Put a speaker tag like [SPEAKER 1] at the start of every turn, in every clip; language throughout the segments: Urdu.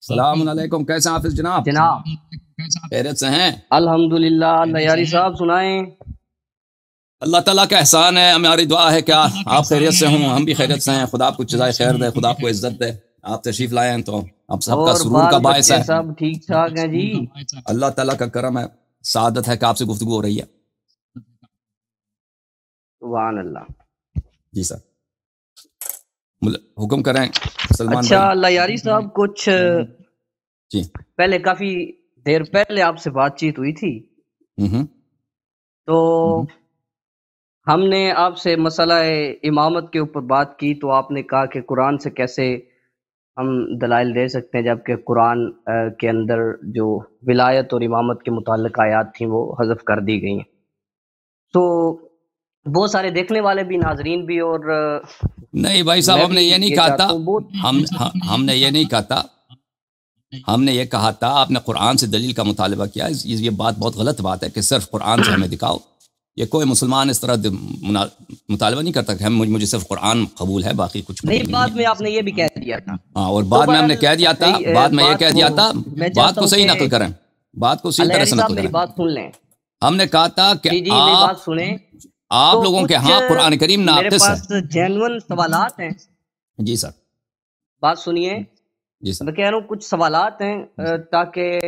[SPEAKER 1] السلام علیکم، کیسے ہیں حافظ جناب؟
[SPEAKER 2] جناب
[SPEAKER 1] خیریت سے ہیں؟
[SPEAKER 2] الحمدللہ۔ اللہ یاری صاحب سنائیں۔
[SPEAKER 1] اللہ تعالیٰ کا احسان ہے، ہماری دعا ہے کیا آپ خیریت سے ہوں، ہم بھی خیریت سے ہیں۔ خدا آپ کو جزائے خیر دے، خدا آپ کو عزت دے، آپ تشریف لائے ہیں تو آپ سب کا
[SPEAKER 2] اور
[SPEAKER 1] سرور کا
[SPEAKER 2] بال
[SPEAKER 1] باعث
[SPEAKER 2] بچے
[SPEAKER 1] ہے۔
[SPEAKER 2] سب ٹھیک ٹھاک ہیں جی؟
[SPEAKER 1] اللہ تعالیٰ کا کرم ہے، سعادت ہے کہ آپ سے گفتگو ہو رہی ہے۔
[SPEAKER 2] سبحان اللہ۔
[SPEAKER 1] جی سر، حکم کریں سلمان
[SPEAKER 2] اچھا
[SPEAKER 1] بھائی۔
[SPEAKER 2] اللہ یاری صاحب، کچھ
[SPEAKER 1] جی
[SPEAKER 2] پہلے کافی دیر پہلے آپ سے بات چیت ہوئی تھی،
[SPEAKER 1] ہوں
[SPEAKER 2] تو ہم نے آپ سے مسئلہ امامت کے اوپر بات کی، تو آپ نے کہا کہ قرآن سے کیسے ہم دلائل دے سکتے ہیں جبکہ قرآن کے اندر جو ولایت اور امامت کے متعلق آیات تھیں وہ حذف کر دی گئی ہیں۔ تو بہت سارے دیکھنے والے بھی، ناظرین بھی، اور
[SPEAKER 1] نہیں بھائی صاحب، ہم نے یہ نہیں کہا تھا، ہم نے یہ نہیں کہا تھا، ہم نے یہ کہا تھا آپ نے قرآن سے دلیل کا مطالبہ کیا۔ یہ بات بہت غلط بات ہے کہ صرف قرآن سے ہمیں دکھاؤ۔ یہ کوئی مسلمان اس طرح مطالبہ نہیں کرتا کہ مجھے صرف قرآن قبول ہے، باقی کچھ قبول نہیں۔
[SPEAKER 2] بعد میں آپ نے یہ بھی کہہ دیا تھا،
[SPEAKER 1] ہاں، اور بعد میں ہم نے کہہ دیا تھا، بعد میں یہ کہہ دیا تھا، بات کو صحیح نقل کریں، بات کو صحیح طرح سے نقل
[SPEAKER 2] میری
[SPEAKER 1] کریں۔
[SPEAKER 2] بات سن لیں۔
[SPEAKER 1] ہم نے کہا تھا کہ
[SPEAKER 2] جی میری بات سنیں۔
[SPEAKER 1] آپ لوگوں کے ہاں قرآن کریم
[SPEAKER 2] میرے
[SPEAKER 1] ناقص
[SPEAKER 2] پاس
[SPEAKER 1] ہے۔
[SPEAKER 2] جینون سوالات ہیں۔
[SPEAKER 1] جی سر،
[SPEAKER 2] بات سنیے۔
[SPEAKER 1] جی سر،
[SPEAKER 2] میں کہہ رہا ہوں کچھ سوالات ہیں تاکہ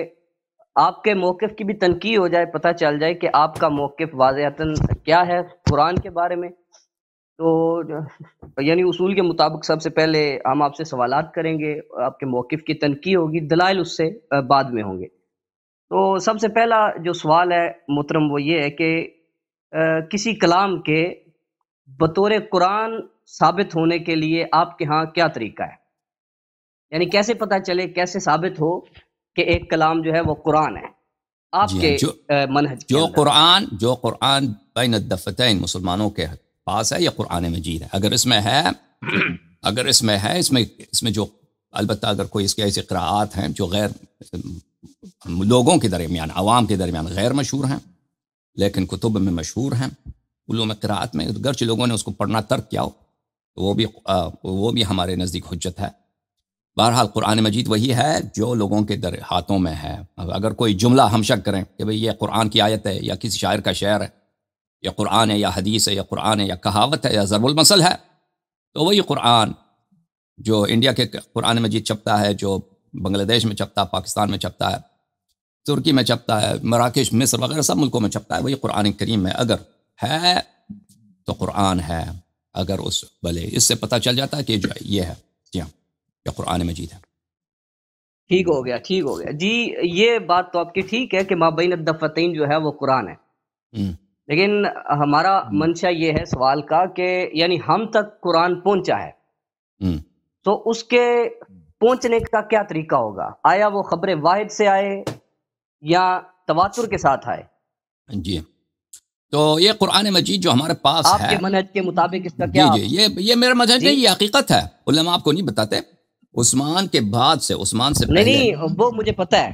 [SPEAKER 2] آپ کے موقف کی بھی تنقید ہو جائے، پتہ چل جائے کہ آپ کا موقف واضحتاً کیا ہے قرآن کے بارے میں۔ تو یعنی اصول کے مطابق سب سے پہلے ہم آپ سے سوالات کریں گے، آپ کے موقف کی تنقید ہوگی، دلائل اس سے بعد میں ہوں گے۔ تو سب سے پہلا جو سوال ہے محترم وہ یہ ہے کہ کسی کلام کے بطور قرآن ثابت ہونے کے لیے آپ کے ہاں کیا طریقہ ہے؟ یعنی کیسے پتہ چلے، کیسے ثابت ہو کہ ایک کلام جو ہے وہ قرآن ہے آپ کے منہج کے اندر؟
[SPEAKER 1] جو قرآن بین الدفتین مسلمانوں کے پاس ہے، یہ قرآن مجید ہے۔ اگر اس میں ہے اس میں جو البتہ اگر کوئی اس کے ایسے قراءات ہیں جو غیر لوگوں کے درمیان، عوام کے درمیان غیر مشہور ہیں لیکن کتب میں مشہور ہیں، علوم قراءت میں، اگرچہ لوگوں نے اس کو پڑھنا ترک کیا ہو تو وہ بھی ہمارے نزدیک حجت ہے۔ بہرحال قرآن مجید وہی ہے جو لوگوں کے ہاتھوں میں ہے۔ اگر کوئی جملہ ہم شک کریں کہ بھئی یہ قرآن کی آیت ہے یا کسی شاعر کا شعر ہے، یا قرآن ہے یا حدیث ہے یا قرآن ہے یا کہاوت ہے یا ضرب المثل ہے، تو وہی قرآن جو انڈیا کے قرآن مجید چھپتا ہے، جو بنگلہ دیش میں چھپتا ہے، پاکستان میں چھپتا ہے، ترکی میں چھپتا ہے، مراکش، مصر وغیرہ سب ملکوں میں چھپتا ہے، وہی قرآن کریم میں اگر ہے تو قرآن ہے۔ اگر بھلے اس سے پتہ چل جاتا ہے کہ یہ ہے، جی ہاں، یہ قرآن مجید ہے۔
[SPEAKER 2] ٹھیک ہو گیا جی، یہ بات تو آپ کی ٹھیک ہے کہ ما بین الدفتین جو ہے وہ قرآن ہے، لیکن ہمارا منشا یہ ہے سوال کا کہ یعنی ہم تک قرآن پہنچا ہے تو اس کے پہنچنے کا کیا طریقہ ہوگا؟ آیا وہ خبر واحد سے آئے یا تواتر کے ساتھ آئے؟
[SPEAKER 1] جی، تو یہ قرآن مجید جو ہمارے پاس ہے،
[SPEAKER 2] آپ کے منہج کے مطابق اس کا کیا؟
[SPEAKER 1] جی یہ میرا مذہب نہیں، یہ حقیقت ہے، علماء آپ کو نہیں بتاتے۔ عثمان سے پہلے
[SPEAKER 2] نہیں وہ مجھے پتہ ہے،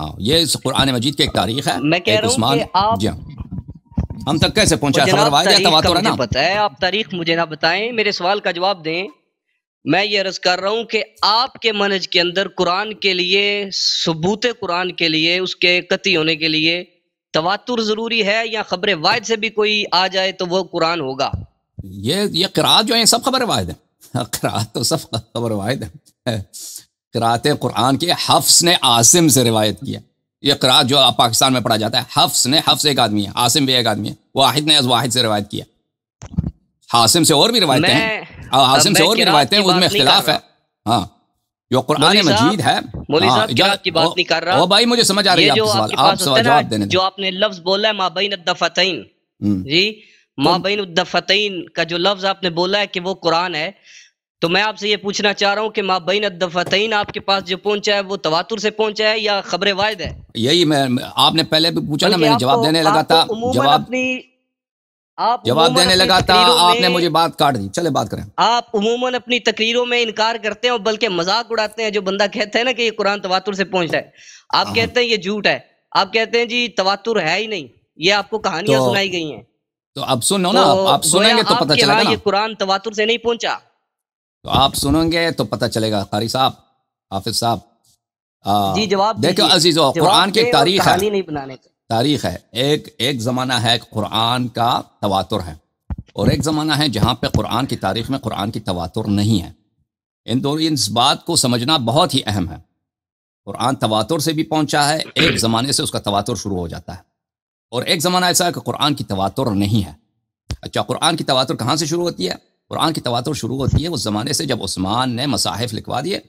[SPEAKER 1] ہاں، یہ اس قرآن مجید کی ایک تاریخ ہے۔
[SPEAKER 2] میں کہہ رہا ہوں کہ آپ
[SPEAKER 1] جی ہم تک کیسے پہنچا؟ خبر واحد ہے، تواتر ہے نا؟
[SPEAKER 2] پتہ ہے، آپ تاریخ مجھے نہ بتائیں، میرے سوال کا جواب دیں۔ میں یہ عرض کر رہا ہوں کہ آپ کے منہج کے اندر قرآن کے لیے، ثبوت قرآن کے لیے، اس کے قطعی ہونے کے لیے تواتر ضروری ہے یا خبر واحد سے بھی کوئی آ جائے تو وہ قرآن ہوگا؟
[SPEAKER 1] یہ قرآت جو ہیں سب خبر واحد ہے، قرآت تو سب خبر واحد ہے۔ قرآت قرآن کے حفص نے عاصم سے روایت کیا۔ یہ قرآت جو پاکستان میں پڑھا جاتا ہے، حفص ایک آدمی ہے، عاصم بھی ایک آدمی ہے، واحد نے از واحد سے روایت کیا۔ عاصم سے اور بھی روایتیں ہیں، عاصم سے اور بھی روایتیں ہیں، اس میں اختلاف ہے۔ ہاں، جو قرآن مجید ہے،
[SPEAKER 2] مولوی صاحب قرآت کی بات نہیں کر رہا،
[SPEAKER 1] او بھائی مجھے سمجھ آ رہی ہے آپ سوال، آپ جواب دینے دیں۔
[SPEAKER 2] جو آپ نے لفظ بولا ہے ما بین الدفتین، جی ما بین الدفتین کا جو لفظ آپ نے بولا ہے کہ وہ قرآن ہے، تو میں آپ سے یہ پوچھنا چاہ رہا ہوں کہ ما بین الدفتین آپ کے پاس جو پہنچا ہے وہ تواتر سے پہنچا ہے یا خبر واحد ہے؟
[SPEAKER 1] یہی آپ نے پہلے بھی پوچھا نا، میں نے جواب دینے لگا تھا، جواب دینے لگا تھا، آپ نے مجھے بات کاٹ دی۔ چلے بات کریں۔
[SPEAKER 2] آپ عموماً اپنی تقریروں میں انکار کرتے ہیں اور بلکہ مذاق اڑاتے ہیں۔ جو بندہ کہتا ہے نا کہ یہ قرآن تواتر سے پہنچتا ہے، آپ کہتے ہیں یہ جھوٹ ہے، آپ کہتے ہیں جی تواتر ہے ہی نہیں، یہ آپ کو کہانیاں سنائی گئی ہیں۔
[SPEAKER 1] تو اب سنو نا، آپ سنیں گے تو پتہ چلے گا نا۔
[SPEAKER 2] یہ قرآن تواتر سے نہیں پہنچا،
[SPEAKER 1] تو آپ سنیں گے تو پتہ چلے گا۔ قاری صاحب، حافظ صاحب،
[SPEAKER 2] جی جواب
[SPEAKER 1] دیکھو عزیزو، قرآن کی تاریخ ہے،
[SPEAKER 2] کہانی نہیں بنانے کا
[SPEAKER 1] تاریخ ہے. ایک زمانہ ہے قرآن کا تواتر ہے، اور ایک زمانہ ہے جہاں پہ قرآن کی تاریخ میں قرآن کی تواتر نہیں ہے. اس بات کو سمجھنا بہت ہی اہم ہے. قرآن تواتر سے بھی پہنچا ہے، ایک زمانے سے اس کا تواتر شروع ہو جاتا ہے، اور ایک زمانہ ایسا ہے کہ قرآن کی تواتر نہیں ہے. اچھا، قرآن کی تواتر کہاں سے شروع ہوتی ہے؟ قرآن کی تواتر شروع ہوتی ہے اس زمانے سے جب عثمان نے مصاحف لکھوا دیے،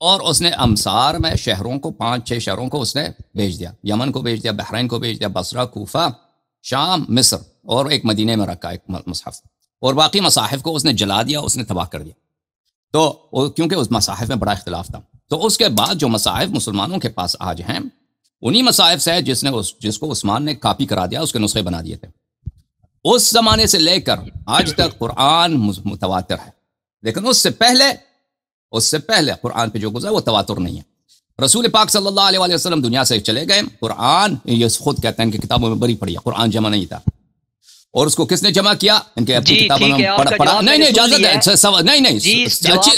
[SPEAKER 1] اور اس نے امصار میں شہروں کو 5-6 شہروں کو اس نے بھیج دیا. یمن کو بھیج دیا، بحرین کو بھیج دیا، بصرہ، کوفہ، شام، مصر، اور ایک مدینے میں رکھا ایک مصحف، اور باقی مصاحف کو اس نے جلا دیا، اس نے تباہ کر دیا. تو کیونکہ اس مصاحف میں بڑا اختلاف تھا، تو اس کے بعد جو مصاحف مسلمانوں کے پاس آج ہیں، انہی مصاحف سے ہے جس کو عثمان نے کاپی کرا دیا، اس کے نسخے بنا دیے تھے. اس زمانے سے لے کر آج تک قرآن متواتر ہے، لیکن اس سے پہلے قرآن پہ جو گزرا وہ تواتر نہیں ہے. رسول پاک صلی اللہ علیہ وسلم دنیا سے چلے گئے، قرآن یہ خود کہتے ہیں کہ کتابوں میں بری پڑی ہے، قرآن جمع نہیں تھا. اور اس کو کس نے جمع کیا؟ ان کے اپنی کتابوں میں پڑھا. نہیں اجازت ہے،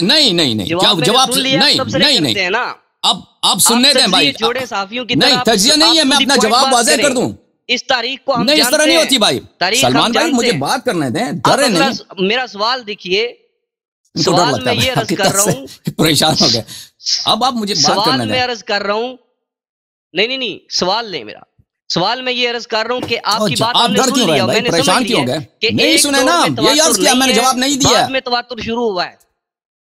[SPEAKER 1] نہیں اب سننے دیں بھائی، نہیں تجزیہ نہیں ہے، میں اپنا جواب واضح کر دوں.
[SPEAKER 2] اس تاریخ کو
[SPEAKER 1] نہیں، اس طرح نہیں ہوتی بھائی. سلمان بھائی مجھے بات کرنے دیں، ڈرے نہیں.
[SPEAKER 2] میرا سوال دیکھیے، سوال میں یہ عرض کر رہا ہوں،
[SPEAKER 1] پریشان ہو گئے. اب آپ مجھے بات کرنے دیں.
[SPEAKER 2] میں عرض کر رہا ہوں، نہیں سوال نہیں میرا، سوال میں یہ عرض کر رہا ہوں کہ آپ کی بات ہم نے سن لیا، میں نے سمجھ لیا کہ
[SPEAKER 1] نہیں سنے نا، یہ عرض کیا میں نے جواب نہیں دیا.
[SPEAKER 2] بعد میں تواتر شروع ہوا ہے.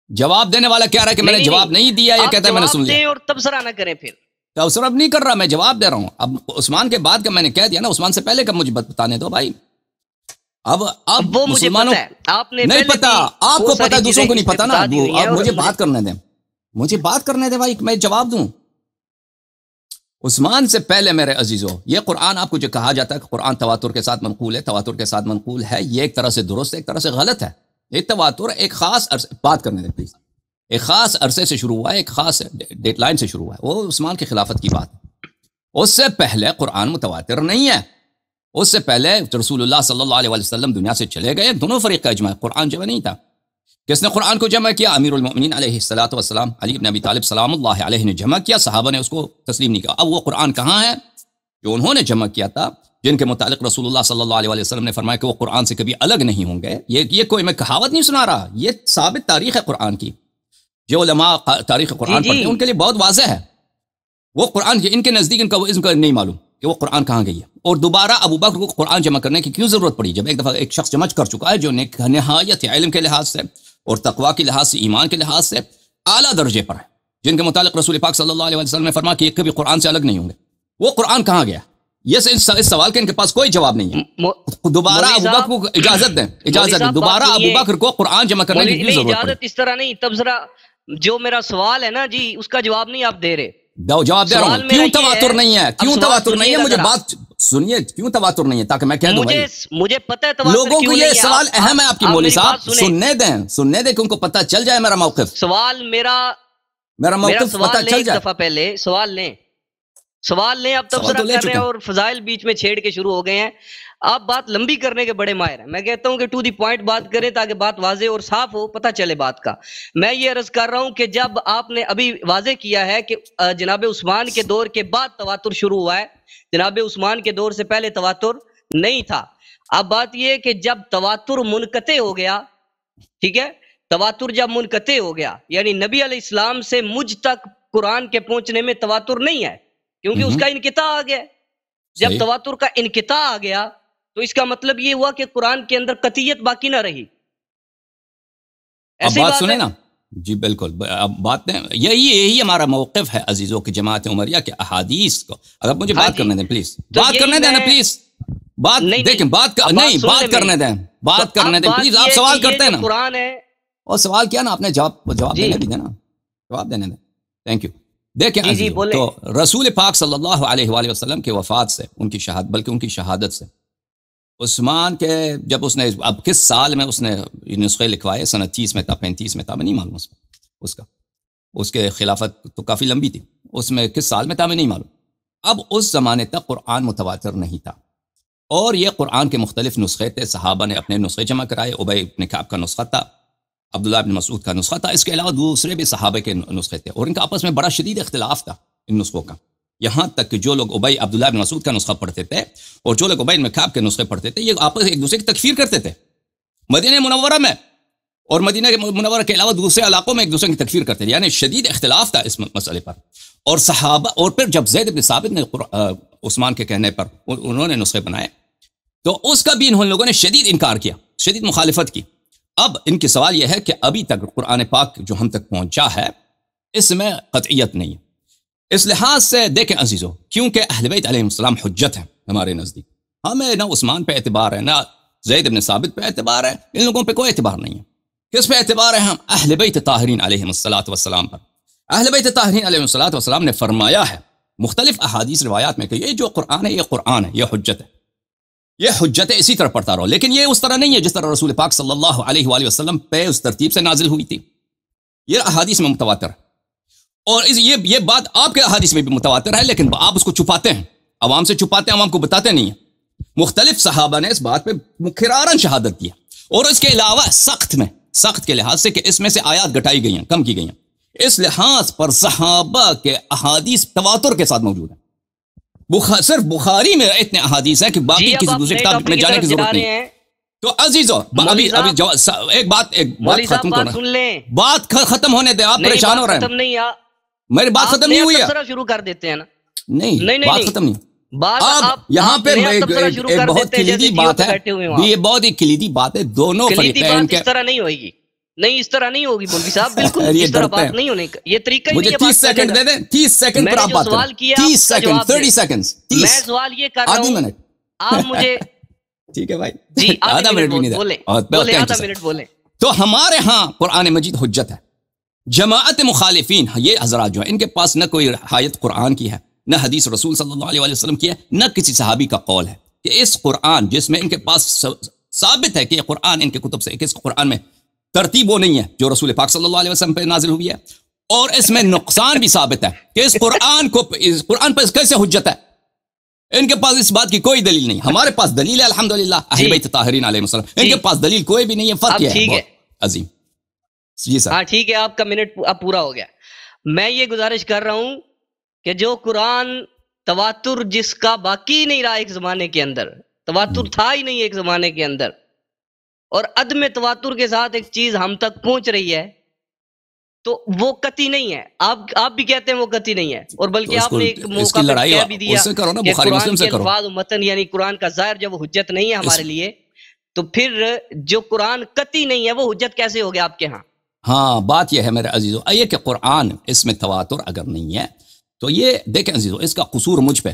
[SPEAKER 1] جواب دینے والا کہہ رہا ہے کہ میں نے جواب نہیں دیا، یہ کہتا ہے میں نے سن لیا.
[SPEAKER 2] اور تبصرہ نہ کریں پھر.
[SPEAKER 1] تبصرہ اب نہیں کر رہا، میں جواب دے رہا ہوں. اب عثمان کے بعد کا میں نے کہہ دیا نا، عثمان سے پہلے کا مجھے بتانے دو بھائی. اب
[SPEAKER 2] وہ مجھے پتا ہے، آپ نے
[SPEAKER 1] نہیں پتا، آپ کو پتا، دوسروں کو نہیں پتا نا. اب مجھے بات کرنے دیں، مجھے بات کرنے دیں بھائی، میں جواب دوں. عثمان سے پہلے میرے عزیزو، یہ قرآن آپ کو جو کہا جاتا ہے کہ قرآن تواتر کے ساتھ منقول ہے، تواتر کے ساتھ منقول ہے، یہ ایک طرح سے درست ہے، ایک طرح سے غلط ہے. یہ تواتر ایک خاص عرصے، بات کرنے دیں پلیز، ایک خاص عرصے سے شروع ہوا ہے، ایک خاص ڈیٹ لائن سے شروع ہوا ہے، وہ عثمان کی خلافت کی بات ہے. اس سے پہلے قرآن متواتر نہیں ہے. اس سے پہلے رسول اللہ صلی اللہ علیہ وسلم دنیا سے چلے گئے، دونوں فریق کا اجماع، قرآن جمع نہیں تھا. کس نے قرآن کو جمع کیا؟ امیر المؤمنین علیہ الصلوۃ والسلام، علی بن ابی طالب سلام اللہ علیہ نے جمع کیا. صحابہ نے اس کو تسلیم نہیں کیا. اب وہ قرآن کہاں ہے جو انہوں نے جمع کیا تھا، جن کے متعلق رسول اللہ صلی اللہ علیہ وسلم نے فرمایا کہ وہ قرآن سے کبھی الگ نہیں ہوں گے؟ یہ کوئی میں کہاوت نہیں سنا رہا، یہ ثابت تاریخ ہے قرآن کی. جو علماء تاریخ قرآن پڑھتے ہیں ان کے لیے بہت واضح ہے. وہ قرآن ان کے نزدیک ان کا نہیں معلوم کہ وہ قرآن کہاں گئی ہے. اور دوبارہ ابو بکر کو قرآن جمع کرنے کی کیوں ضرورت پڑی، جب ایک دفعہ ایک شخص جمع کر چکا ہے جو نہایت علم کے لحاظ سے اور تقوی کے لحاظ سے، ایمان کے لحاظ سے اعلیٰ درجے پر ہے، جن کے متعلق رسول پاک صلی اللہ علیہ وسلم نے فرمایا کہ یہ کبھی قرآن سے الگ نہیں ہوں گے. وہ قرآن کہاں گیا؟ اس سوال کے ان کے پاس کوئی جواب نہیں ہے. دوبارہ ابو بکر کو اجازت دیں، دوبارہ ابو بکر کو قرآن جمع کرنے کی کیوں ضرورت پڑی؟
[SPEAKER 2] اس طرح نہیں، تبصرہ جو میرا سوال ہے نا جی، اس کا جواب نہیں آپ دے رہے.
[SPEAKER 1] جواب دے رہا ہوں. کیوں تواتر نہیں ہے؟ کیوں تواتر نہیں ہے؟ مجھے بات سنیے، کیوں تواتر نہیں ہے تاکہ میں کہہ دوں.
[SPEAKER 2] مجھے پتہ ہے تواتر
[SPEAKER 1] لوگوں کو یہ سوال اہم ہے آپ کی مولوی صاحب، سننے دیں کہ ان کو پتہ چل جائے میرا موقف.
[SPEAKER 2] سوال میرا
[SPEAKER 1] موقف پتہ چل جائے.
[SPEAKER 2] دفعہ پہلے سوال لیں. اب تبصرہ کر رہے ہیں اور فضائل بیچ میں چھیڑ کے شروع ہو گئے ہیں. آپ بات لمبی کرنے کے بڑے ماہر ہیں. میں کہتا ہوں کہ ٹو دی پوائنٹ بات کریں تاکہ بات واضح اور صاف ہو، پتہ چلے بات کا. میں یہ عرض کر رہا ہوں کہ جب آپ نے ابھی واضح کیا ہے کہ جناب عثمان کے دور کے بعد تواتر شروع ہوا ہے، جناب عثمان کے دور سے پہلے تواتر نہیں تھا. اب بات یہ ہے کہ جب تواتر منقطع ہو گیا، ٹھیک ہے، تواتر جب منقطع ہو گیا یعنی نبی علیہ السلام سے مجھ تک قرآن کے پہنچنے میں تواتر نہیں ہے، کیونکہ اس کا انقطاع آ گیا. جب تواتر کا انقطاع آ گیا تو اس کا مطلب یہ ہوا کہ قرآن کے اندر قطعیت باقی نہ رہی.
[SPEAKER 1] اب بات سنیں نا جی، بالکل. اب بات یہی ہمارا موقف ہے عزیزوں کی جماعت عمریہ کے احادیث کو. اگر مجھے بات کرنے دیں پلیز، بات کرنے دیں نا پلیز. بات دیکھیں، بات کرنے دیں پلیز. آپ سوال کرتے ہیں نا،
[SPEAKER 2] قرآن ہے
[SPEAKER 1] اور سوال کیا نا آپ نے، جواب دینے بھی دینا، جواب دینے دیں. Thank you. دیکھیں تو رسول پاک صلی اللہ علیہ وآلہ وسلم کی وفات سے، ان کی شہادت، بلکہ ان کی شہادت سے، عثمان کے جب اس نے اب کس سال میں اس نے نسخے لکھوائے، سنہ 30 میں تھا، 35 میں تھا، میں نہیں معلوم اس کے خلافت تو کافی لمبی تھی، اس میں کس سال میں تھا میں نہیں معلوم. اب اس زمانے تک قرآن متواتر نہیں تھا، اور یہ قرآن کے مختلف نسخے تھے. صحابہ نے اپنے نسخے جمع کرائے. ابی بن کعب کا نسخہ تھا، عبداللہ بن مسعود کا نسخہ تھا، اس کے علاوہ دوسرے بھی صحابہ کے نسخے تھے، اور ان کا آپس میں بڑا شدید اختلاف تھا ان نسخوں کا، یہاں تک کہ جو لوگ عبداللہ بن مسعود کا نسخہ پڑھتے تھے اور جو لوگ ابی بن کعب کے نسخے پڑھتے تھے، یہ آپس ایک دوسرے کی تکفیر کرتے تھے مدینہ منورہ میں، اور مدینہ منورہ کے علاوہ دوسرے علاقوں میں ایک دوسرے کی تکفیر کرتے تھے، یعنی شدید اختلاف تھا اس مسئلے پر. اور صحابہ، اور پھر جب زید بن ثابت نے عثمان کے کہنے پر انہوں نے نسخے بنائے تو اس کا بھی انہوں لوگوں نے شدید انکار کیا، شدید مخالفت کی. اب ان کے سوال یہ ہے کہ ابھی تک قرآن پاک جو ہم تک پہنچا ہے اس میں قطعیت نہیں ہے. اس لحاظ سے دیکھیں عزیزو، کیونکہ اہل بیت علیہ السلام حجت ہیں ہمارے نزدیک، ہمیں نہ عثمان پہ اعتبار ہے، نہ زید بن ثابت پہ اعتبار ہے، ان لوگوں پہ کوئی اعتبار نہیں ہے. کس پہ اعتبار ہے؟ ہم اہل بیت طاہرین علیہ السلام پر. اہل بیت طاہرین علیہ السلام نے فرمایا ہے مختلف احادیث روایات میں کہ یہ جو قرآن ہے، یہ قرآن ہے، یہ حجت ہے، یہ حجت ہے، اسی طرح پڑھتا رہو. لیکن یہ اس طرح نہیں ہے جس طرح رسول پاک صلی اللہ علیہ وآلہ وسلم پہ اس ترتیب سے نازل ہوئی تھی. یہ احادیث میں متواتر ہے، اور یہ بات آپ کے احادیث میں بھی متواتر ہے، لیکن آپ اس کو چھپاتے ہیں، عوام سے چھپاتے ہیں، عوام کو بتاتے نہیں ہیں. مختلف صحابہ نے اس بات پہ مکرارن شہادت دیا، اور اس کے علاوہ سخت کے لحاظ سے کہ اس میں سے آیات گھٹائی گئی ہیں، کم کی گئی ہیں، اس لحاظ پر صحابہ کے احادیث تواتر کے ساتھ موجود ہیں. صرف بخاری میں اتنے احادیث ہیں کہ باقی کسی دوسرے کتاب میں جانے کی ضرورت نہیں ہے. تو عزیزو ابھی ایک بات ختم کرنا، بات ختم ہونے دے، آپ پریشان ہو رہے ہیں، میری بات ختم نہیں ہوئی ہے،
[SPEAKER 2] شروع کر دیتے ہیں نا.
[SPEAKER 1] نہیں بات ختم نہیں. اب یہاں پہ ایک بہت کلیدی بات ہے، یہ بہت ہی کلیدی بات ہے، دونوں فریقین کے.
[SPEAKER 2] اس طرح نہیں ہوئے گی، نہیں اس طرح نہیں ہوگی مولوی صاحب، بالکل اس طرح بات نہیں ہونے کا، یہ طریقہ ہی نہیں ہے.
[SPEAKER 1] مجھے 30 سیکنڈ دے دیں، 30 سیکنڈ پر آپ بات کریں، 30 سیکنڈ 30 سیکنڈ.
[SPEAKER 2] میں سوال یہ کر رہا ہوں، آپ مجھے
[SPEAKER 1] ٹھیک ہے بھائی،
[SPEAKER 2] جی
[SPEAKER 1] آدھا منٹ بھی نہیں
[SPEAKER 2] بولیں، آدھا منٹ بولیں.
[SPEAKER 1] تو ہمارے ہاں قرآن مجید حجت ہے. جماعت مخالفین یہ حضرات جو ہیں، ان کے پاس نہ کوئی آیت قرآن کی ہے، نہ حدیث رسول صلی اللہ علیہ وسلم کی ہے، نہ کسی صحابی کا قول ہے کہ اس قرآن جس میں ان کے پاس ثابت ہے کہ یہ قرآن ان کے کتب سے، کہ اس قرآن میں ترتیب وہ نہیں ہے جو رسول پاک صلی اللہ علیہ وسلم پہ نازل ہوئی ہے، اور اس میں نقصان بھی ثابت ہے کہ اس قرآن پر کیسے حجت ہے. ان کے پاس اس بات کی کوئی دلیل نہیں. ہمارے پاس دلیل ہے الحمدللہ، اہل بیت طاہرین علیہ السلام. ان کے پاس دلیل کوئی بھی نہیں ہے. فرق یہ ہے عظیم. جی سر،
[SPEAKER 2] ہاں ٹھیک ہے، آپ کا منٹ اب پورا ہو گیا. میں یہ گزارش کر رہا ہوں کہ جو قرآن تواتر جس کا باقی نہیں رہا ایک زمانے کے اندر، تواتر تھا ہی نہیں ایک زمانے کے اندر، اور عدم تواتر کے ساتھ ایک چیز ہم تک پہنچ رہی ہے، تو وہ قطعی نہیں ہے. آپ بھی کہتے ہیں وہ قطعی نہیں ہے، اور بلکہ آپ نے ایک موقع پہ کہہ بھی دیا کہ قرآن کے الفاظ و متن یعنی قرآن کا ظاہر جب حجت نہیں ہے ہمارے لیے، تو پھر جو قرآن قطعی نہیں ہے وہ حجت کیسے ہو گیا آپ کے ہاں؟
[SPEAKER 1] ہاں بات یہ ہے میرے عزیزو، یہ کہ قرآن اس میں تواتر اگر نہیں ہے تو یہ دیکھیں عزیزو، اس کا قصور مجھ پہ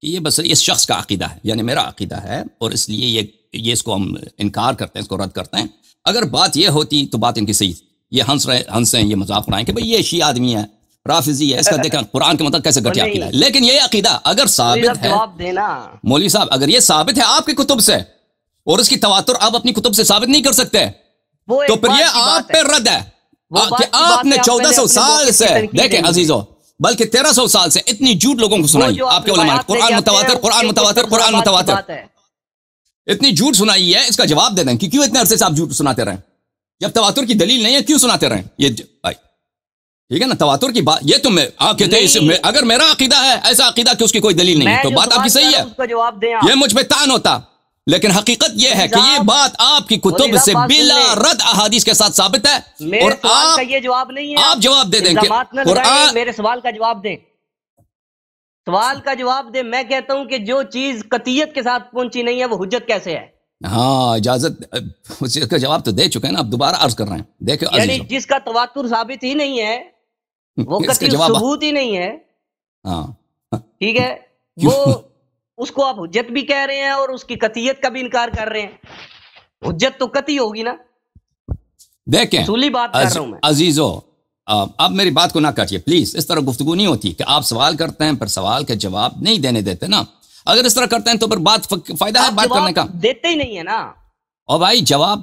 [SPEAKER 1] کہ یہ بس اس شخص کا عقیدہ ہے، یعنی میرا عقیدہ ہے، اور اس لیے یہ اس کو ہم انکار کرتے ہیں، اس کو رد کرتے ہیں. اگر بات یہ ہوتی تو بات ان کی صحیح. یہ ہنس ہیں، یہ مذاق اڑائیں کہ بھئی یہ شیعہ آدمی ہے، رافضی ہے، اس کا دیکھیں قرآن کے مطلب کیسے گھٹیا عقیدہ ہے. لیکن یہ عقیدہ اگر ثابت ہے، مولوی صاحب اگر یہ ثابت ہے آپ کی کتب سے، اور اس کی تواتر آپ اپنی کتب سے ثابت نہیں کر سکتے، تو پھر یہ آپ پہ رد ہے کہ آپ نے 1400 سال سے، دیکھیں عزیزو، بلکہ 1300 سال سے اتنی جھوٹ لوگوں کو سنائی آپ کے علماء، قرآن متواتر، قرآن متواتر، قرآن متواتر، اتنی جھوٹ سنائی ہے. اس کا جواب دے دیں کہ کیوں اتنے عرصے سے آپ جھوٹ سناتے رہیں؟ جب تواتر کی دلیل نہیں ہے کیوں سناتے رہیں؟ یہ بھائی ٹھیک ہے نا، تواتر کی بات یہ تم آپ کہتے ہیں اگر میرا عقیدہ ہے ایسا عقیدہ کہ اس کی کوئی دلیل نہیں ہے، تو بات آپ کی صحیح ہے، یہ مجھ پہ طعن ہوتا. لیکن حقیقت یہ ہے کہ یہ بات آپ کی کتب سے بلا رد احادیث کے ساتھ ثابت ہے، اور آپ جواب دے دیں کہ قرآن،
[SPEAKER 2] میرے سوال کا جواب دیں، سوال کا جواب دیں. میں کہتا ہوں کہ جو چیز قطعیت کے ساتھ پہنچی نہیں ہے وہ حجت کیسے ہے؟
[SPEAKER 1] ہاں اجازت، اس کا جواب تو دے چکے ہیں نا، اب دوبارہ عرض کر رہے ہیں. دیکھیں
[SPEAKER 2] یعنی جس کا تواتر ثابت ہی نہیں ہے، وہ قطعی ثبوت ہی نہیں ہے،
[SPEAKER 1] ہاں
[SPEAKER 2] ٹھیک ہے، وہ اس کو آپ حجت بھی کہہ رہے ہیں اور اس کی قطعیت کا بھی انکار کر رہے ہیں. حجت تو قطعی ہوگی نا.
[SPEAKER 1] دیکھیں
[SPEAKER 2] اصولی بات کر رہا ہوں میں
[SPEAKER 1] عزیزو، اب میری بات کو نہ کاٹیے پلیز. اس طرح گفتگو نہیں ہوتی کہ آپ سوال کرتے ہیں پھر سوال کے جواب نہیں دینے دیتے نا. اگر اس طرح کرتے ہیں تو پھر بات فائدہ ہے بات کرنے کا،
[SPEAKER 2] دیتے ہی نہیں ہے نا.
[SPEAKER 1] اور بھائی جواب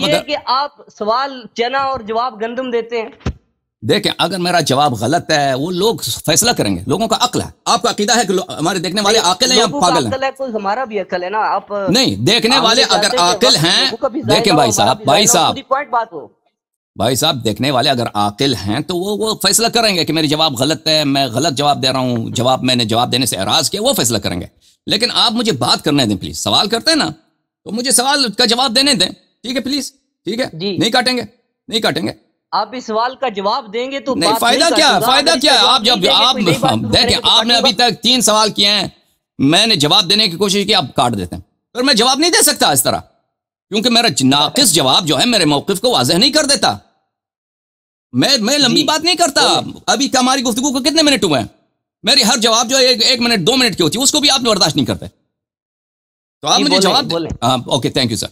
[SPEAKER 2] یہ کہ آپ سوال چنا اور جواب گندم دیتے ہیں.
[SPEAKER 1] دیکھیں اگر میرا جواب غلط ہے وہ لوگ فیصلہ کریں گے، لوگوں کا عقل ہے. آپ کا عقیدہ ہے کہ ہمارے دیکھنے والے عاقل ہیں یا پاگل ہیں؟
[SPEAKER 2] کوئی ہمارا بھی عقل ہے نا. آپ
[SPEAKER 1] نہیں، دیکھنے والے اگر عاقل ہیں، دیکھیں بھائی صاحب بھائی صاحب دیکھنے والے اگر عاقل ہیں تو وہ فیصلہ کریں گے کہ میری جواب غلط ہے، میں غلط جواب دے رہا ہوں، میں نے جواب دینے سے اعراض کیا، وہ فیصلہ کریں گے. لیکن آپ مجھے بات کرنے دیں پلیز. سوال کرتے ہیں نا تو مجھے سوال کا جواب دینے دیں. ٹھیک ہے پلیز، ٹھیک ہے جی. نہیں کاٹیں گے.
[SPEAKER 2] آپ اس سوال کا جواب دیں گے تو
[SPEAKER 1] نہیں، فائدہ کیا آپ جب آپ دیکھیں آپ نے ابھی تک 3 سوال کیے ہیں، میں نے جواب دینے کی کوشش کی، آپ کاٹ دیتے ہیں. پھر میں جواب نہیں دے سکتا اس طرح، کیونکہ میرا ناقص جواب جو ہے میرے موقف کو واضح نہیں کر دیتا. میں لمبی بات نہیں کرتا. ابھی ہماری گفتگو کو کتنے منٹ ہوئے ہیں؟ میری ہر جواب جو ہے 1 منٹ 2 منٹ کی ہوتی ہے، اس کو بھی آپ برداشت نہیں کرتے. تو آپ مجھے جواب دیں. Okay, thank you sir.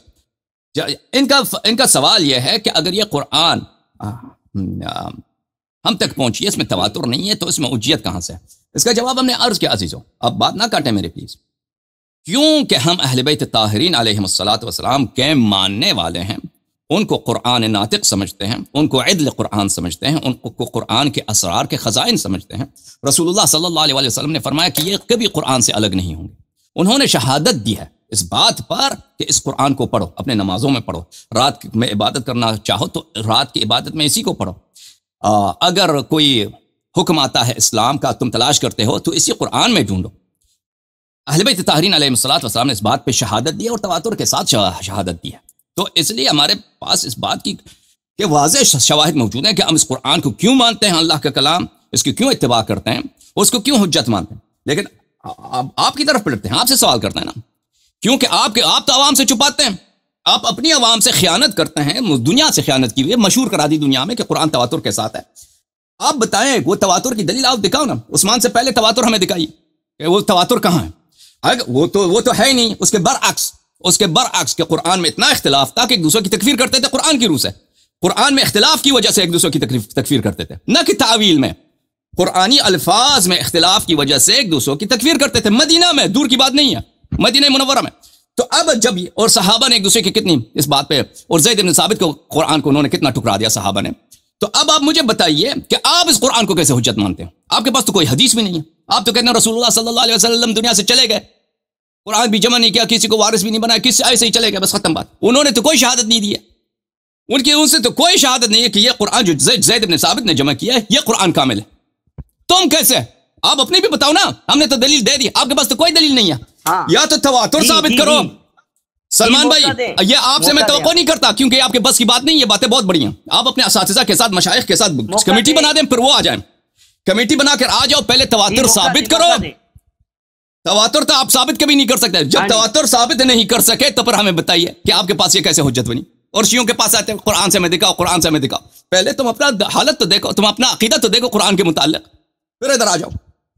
[SPEAKER 1] ان کا سوال یہ ہے کہ اگر یہ قرآن ہم تک پہنچی، اس میں تواتر نہیں ہے، تو اس میں حجیت کہاں سے ہے؟ اس کا جواب ہم نے عرض کیا عزیزوں. اب بات نہ کاٹیں میرے پلیز. کیونکہ ہم اہل بیت طاہرین علیہم الصلوۃ والسلام کے ماننے والے ہیں، ان کو قرآن ناطق سمجھتے ہیں، ان کو عدل قرآن سمجھتے ہیں، ان کو قرآن کے اسرار کے خزائن سمجھتے ہیں. رسول اللہ صلی اللہ علیہ وسلم نے فرمایا کہ یہ کبھی قرآن سے الگ نہیں ہوں گے. انہوں نے شہادت دی ہے اس بات پر کہ اس قرآن کو پڑھو، اپنے نمازوں میں پڑھو، رات میں عبادت کرنا چاہو تو رات کی عبادت میں اسی کو پڑھو. اگر کوئی حکم آتا ہے اسلام کا تم تلاش کرتے ہو تو اسی قرآن میں ڈھونڈو. اہل بیت طاہرین علیہ الصلوۃ والسلام نے اس بات پہ شہادت دی ہے اور تواتر کے ساتھ شہادت دی ہے. تو اس لیے ہمارے پاس اس بات کی کہ واضح شواہد موجود ہیں کہ ہم اس قرآن کو کیوں مانتے ہیں، اللہ کا کلام، اس کی کیوں اتباع کرتے ہیں، اس کو کیوں حجت مانتے ہیں. لیکن آپ کی طرف پلٹتے ہیں، آپ سے سوال کرتے ہیں نا، کیونکہ آپ تو عوام سے چھپاتے ہیں، آپ اپنی عوام سے خیانت کرتے ہیں. دنیا سے خیانت کی ہوئی ہے، مشہور کرا دی دنیا میں کہ قرآن تواتر کے ساتھ ہے. آپ بتائیں وہ تواتر کی دلیل آپ دکھاؤ نا. عثمان سے پہلے تواتر ہمیں دکھائیے کہ وہ تواتر کہاں ہے. وہ تو ہے ہی نہیں. اس کے برعکس کہ قرآن میں اتنا اختلاف تھا کہ ایک دوسرے کی تکفیر کرتے تھے قرآن کی روح سے. قرآن میں اختلاف کی وجہ سے ایک دوسرے کی تکفیر کرتے تھے، نہ کہ تعویل میں. قرآنی الفاظ میں اختلاف کی وجہ سے ایک دوسرے کی تکفیر کرتے تھے. مدینہ میں، دور کی بات نہیں ہے، مدینہ منورہ میں. تو اب جب اور صحابہ نے ایک دوسرے کی کتنی اس بات پہ، اور زید بن ثابت کو قرآن کو انہوں نے کتنا ٹکرا دیا صحابہ نے. تو اب آپ مجھے بتائیے کہ آپ اس قرآن کو کیسے حجت مانتے ہیں؟ آپ کے پاس تو کوئی حدیث بھی نہیں ہے. آپ تو کہتے ہیں رسول اللہ صلی اللہ علیہ وسلم دنیا سے چلے گئے، قرآن بھی جمع نہیں کیا، کسی کو وارث بھی نہیں بنایا، کسی ایسے ہی چلے گئے، بس ختم بات. انہوں نے تو کوئی شہادت نہیں دی ہے، ان سے تو کوئی شہادت نہیں ہے کہ یہ قرآن جو زید بن ثابت نے جمع کیا ہے یہ قرآن کامل ہے. تم کیسے؟ آپ اپنی بھی بتاؤ نا. ہم نے تو دلیل دے دی، آپ کے پاس تو کوئی دلیل نہیں ہے. یا تو تواتر ثابت کرو. سلمان بھائی، یہ آپ سے میں توقع نہیں کرتا کیونکہ یہ آپ کے بس کی بات نہیں. یہ باتیں بہت بڑی ہیں. آپ اپنے اساتذہ کے ساتھ، مشائخ کے ساتھ کمیٹی بنا دیں، پھر وہ آ جائیں. کمیٹی بنا کر آ جاؤ، پہلے تواتر ثابت کرو. تواتر تو آپ ثابت کبھی نہیں کر سکتے. جب تواتر ثابت نہیں کر سکے تو پھر ہمیں بتائیے کہ آپ کے پاس یہ کیسے حجت بنی. اور شیعوں کے پاس آتے ہیں قرآن سے میں دکھاؤ، قرآن سے میں دکھاؤ. پہلے تم اپنا حالت تو دیکھو، تم اپنا عقیدہ تو دیکھو قرآن کے متعلق، پھر ادھر آ جاؤ.